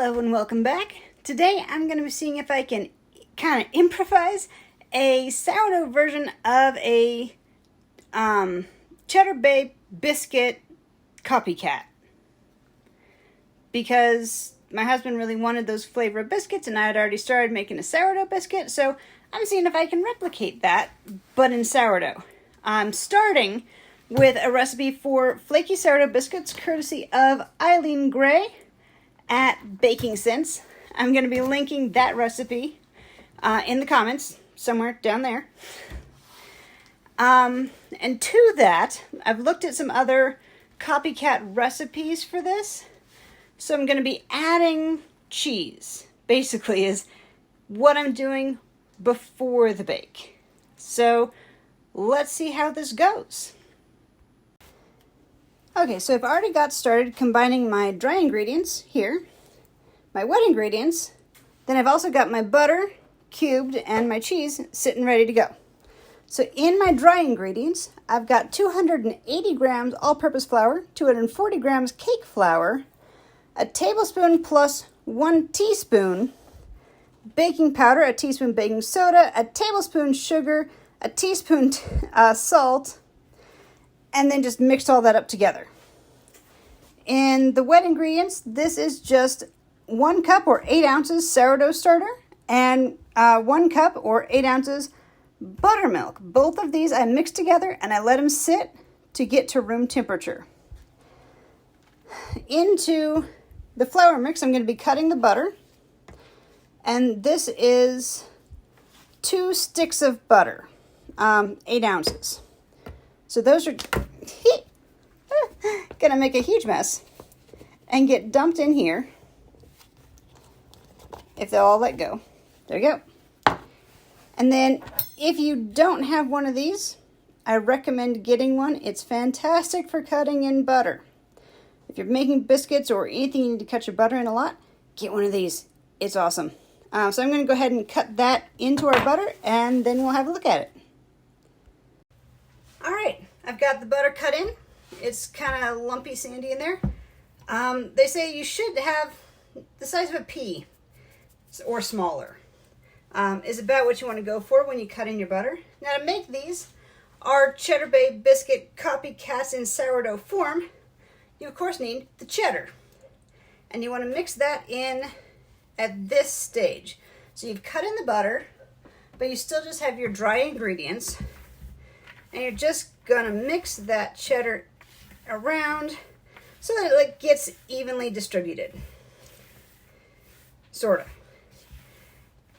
Hello and welcome back. Today I'm going to be seeing if I can kind of improvise a sourdough version of a Cheddar Bay biscuit copycat. Because my husband really wanted those flavor of biscuits and I had already started making a sourdough biscuit, so I'm seeing if I can replicate that, but in sourdough. I'm starting with a recipe for flaky sourdough biscuits courtesy of Eileen Gray at Baking Sense. I'm going to be linking that recipe in the comments somewhere down there. And to that, I've looked at some other copycat recipes for this. So I'm going to be adding cheese, basically, is what I'm doing before the bake. So let's see how this goes. Okay, so I've already got started combining my dry ingredients here, my wet ingredients, then I've also got my butter cubed and my cheese sitting ready to go. So in my dry ingredients, I've got 280 grams all-purpose flour, 240 grams cake flour, a tablespoon plus 1 teaspoon baking powder, a teaspoon baking soda, a tablespoon sugar, a teaspoon salt, and then just mixed all that up together. In the wet ingredients, this is just 1 cup or 8 ounces sourdough starter and 1 cup or 8 ounces buttermilk. Both of these I mixed together and I let them sit to get to room temperature. Into the flour mix, I'm going to be cutting the butter. And this is 2 sticks of butter, 8 ounces. So those are going to make a huge mess and get dumped in here if they'll all let go. There you go. And then if you don't have one of these, I recommend getting one. It's fantastic for cutting in butter. If you're making biscuits or anything you need to cut your butter in a lot, get one of these. It's awesome. So I'm going to go ahead and cut that into our butter and then we'll have a look at it. All right, I've got the butter cut in. It's kind of lumpy, sandy in there. They say you should have the size of a pea or smaller. Is about what you want to go for when you cut in your butter. Now to make these, our Cheddar Bay biscuit copycats in sourdough form, you of course need the cheddar. And you want to mix that in at this stage. So you've cut in the butter, but you still just have your dry ingredients. And you're just gonna mix that cheddar around so that it gets evenly distributed. Sorta.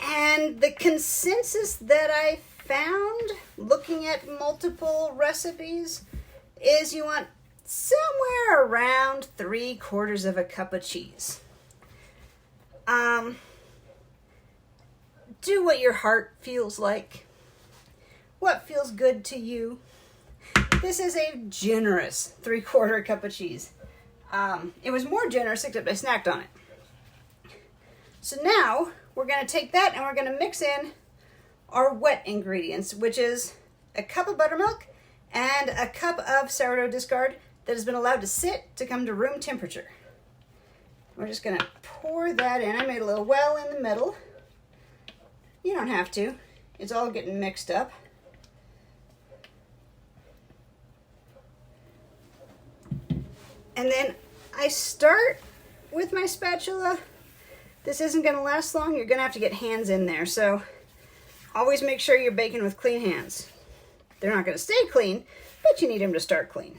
And the consensus that I found looking at multiple recipes is you want somewhere around 3/4 of a cup of cheese. Do what your heart feels like. What feels good to you? This is a generous 3/4 cup of cheese. It was more generous except I snacked on it. So now we're going to take that and we're going to mix in our wet ingredients, which is a cup of buttermilk and a cup of sourdough discard that has been allowed to sit to come to room temperature. We're just going to pour that in. I made a little well in the middle. You don't have to. It's all getting mixed up. And then I start with my spatula. This isn't going to last long. You're going to have to get hands in there. So always make sure you're baking with clean hands. They're not going to stay clean, but you need them to start clean.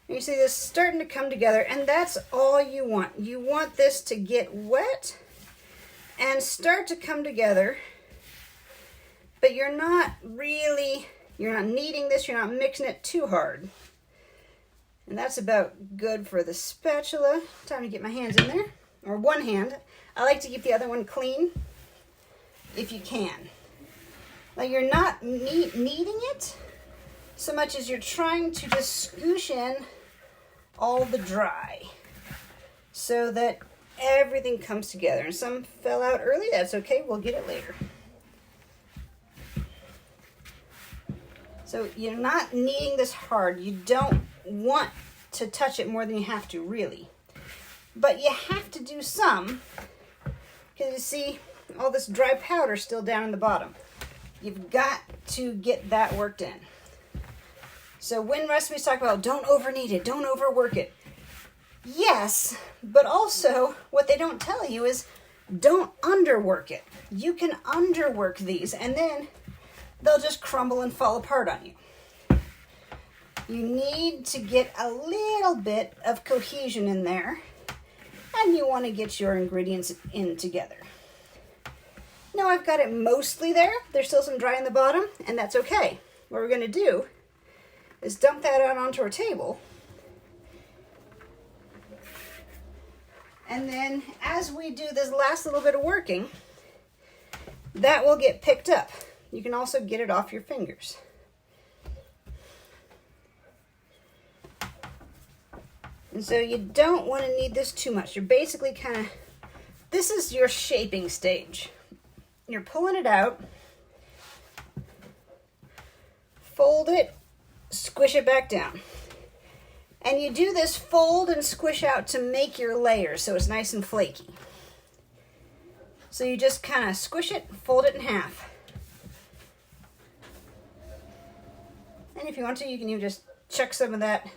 And you see this starting to come together, and that's all you want. You want this to get wet and start to come together, but you're not kneading this, you're not mixing it too hard. And that's about good for the spatula. Time to get my hands in there, or one hand. I like to keep the other one clean if you can. Like you're not kneading it so much as you're trying to just scoosh in all the dry so that everything comes together. And some fell out early, that's okay, we'll get it later. So you're not kneading this hard. You don't want to touch it more than you have to, really. but you have to do some, because you see all this dry powder still down in the bottom. You've got to get that worked in. So when recipes talk about don't over knead it, don't overwork it. Yes, but also what they don't tell you is don't underwork it. You can underwork these and then they'll just crumble and fall apart on you. You need to get a little bit of cohesion in there, and you want to get your ingredients in together. Now I've got it mostly there. There's still some dry in the bottom, and that's okay. What we're going to do is dump that out onto our table. And then as we do this last little bit of working, that will get picked up. You can also get it off your fingers. And so you don't want to knead this too much. You're basically this is your shaping stage. You're pulling it out, fold it, squish it back down. And you do this fold and squish out to make your layers so it's nice and flaky. So you just kind of squish it, fold it in half. And if you want to, you can even just chuck some of that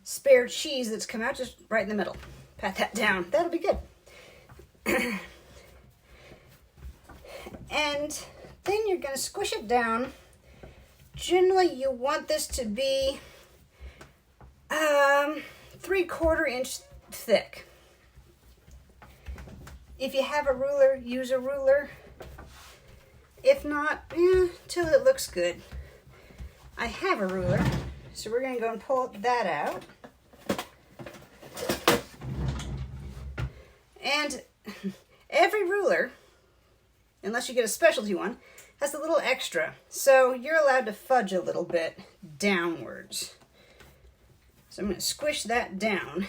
spare cheese that's come out just right in the middle. Pat that down. That'll be good. And then you're going to squish it down. Generally, you want this to be 3/4 inch thick. If you have a ruler, use a ruler. If not, till it looks good. I have a ruler, so we're going to go and pull that out. And every ruler, unless you get a specialty one, has a little extra. So you're allowed to fudge a little bit downwards. So I'm going to squish that down,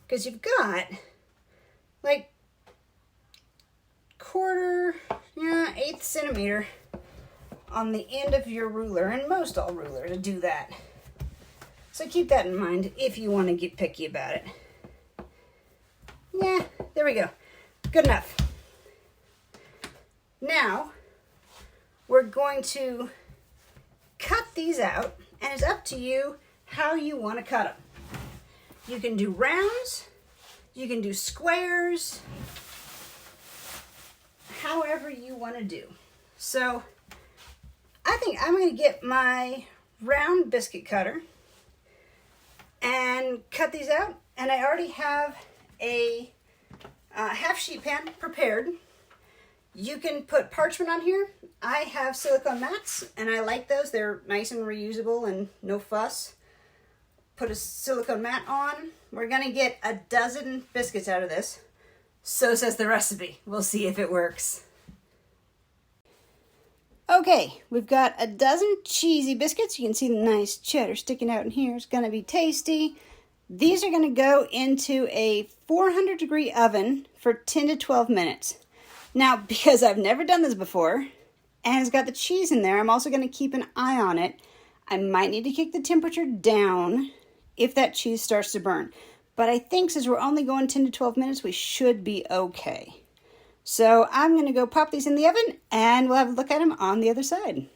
because you've got like 1/4 centimeter on the end of your ruler, and most all rulers do that. So keep that in mind if you want to get picky about it. Yeah, there we go. Good enough. Now, we're going to cut these out, and it's up to you how you want to cut them. You can do rounds, you can do squares, however you want to do. So, I think I'm going to get my round biscuit cutter and cut these out, and I already have a half sheet pan prepared. You can put parchment on here. I have silicone mats, and I like those. They're nice and reusable and no fuss. Put a silicone mat on. We're going to get a dozen biscuits out of this. So says the recipe. We'll see if it works. Okay, we've got a dozen cheesy biscuits. You can see the nice cheddar sticking out in here. It's going to be tasty. These are going to go into a 400-degree oven for 10 to 12 minutes. Now, because I've never done this before, and it's got the cheese in there, I'm also going to keep an eye on it. I might need to kick the temperature down if that cheese starts to burn. But I think since we're only going 10 to 12 minutes, we should be okay. So I'm going to go pop these in the oven, and we'll have a look at them on the other side.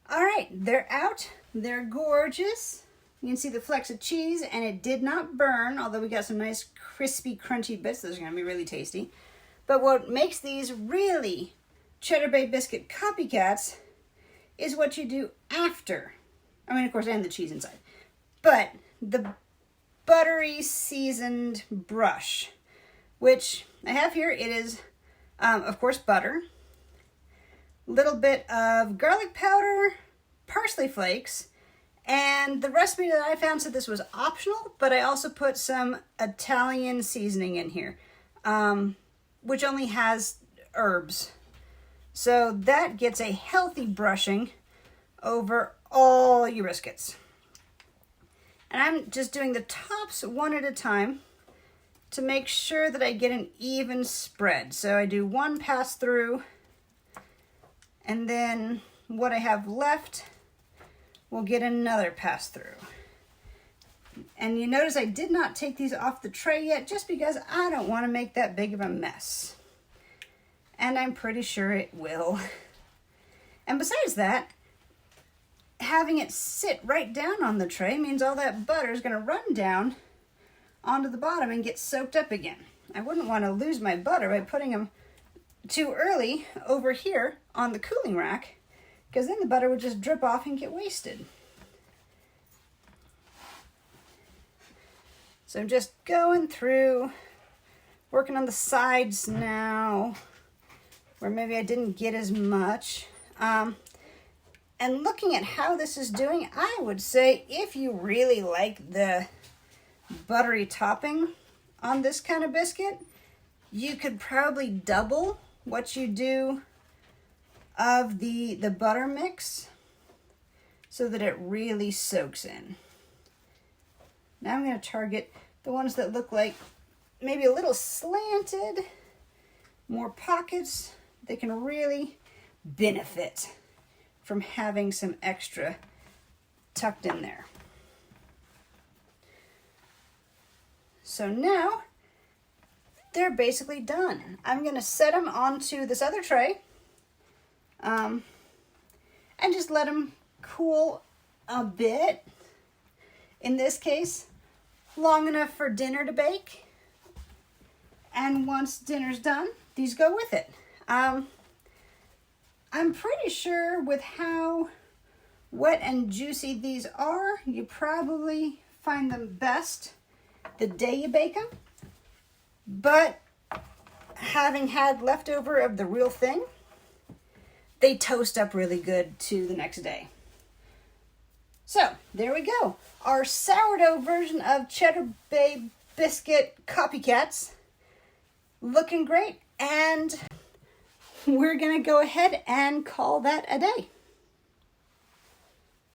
All right, they're out. They're gorgeous. You can see the flecks of cheese, and it did not burn, although we got some nice crispy, crunchy bits. Those are going to be really tasty. But what makes these really Cheddar Bay biscuit copycats is what you do after. I mean, of course, and the cheese inside. But the buttery seasoned brush, which I have here. It is, of course, butter, a little bit of garlic powder, parsley flakes, and the recipe that I found said this was optional, but I also put some Italian seasoning in here, which only has herbs. So that gets a healthy brushing over all your biscuits. And I'm just doing the tops one at a time to make sure that I get an even spread. So I do one pass through, and then what I have left will get another pass through. And you notice I did not take these off the tray yet just because I don't want to make that big of a mess. And I'm pretty sure it will. And besides that, having it sit right down on the tray means all that butter is going to run down onto the bottom and get soaked up again. I wouldn't want to lose my butter by putting them too early over here on the cooling rack, because then the butter would just drip off and get wasted. So I'm just going through, working on the sides now, where maybe I didn't get as much. And looking at how this is doing, I would say if you really like the buttery topping on this kind of biscuit, you could probably double what you do of the butter mix so that it really soaks in. Now I'm going to target the ones that look like maybe a little slanted, more pockets. They can really benefit from having some extra tucked in there. So now they're basically done. I'm going to set them onto this other tray and just let them cool a bit. In this case, long enough for dinner to bake. And once dinner's done, these go with it. I'm pretty sure with how wet and juicy these are, you probably find them best the day you bake them. But having had leftover of the real thing, they toast up really good to the next day. So there we go. Our sourdough version of Cheddar Bay Biscuit Copycats. Looking great. And we're going to go ahead and call that a day.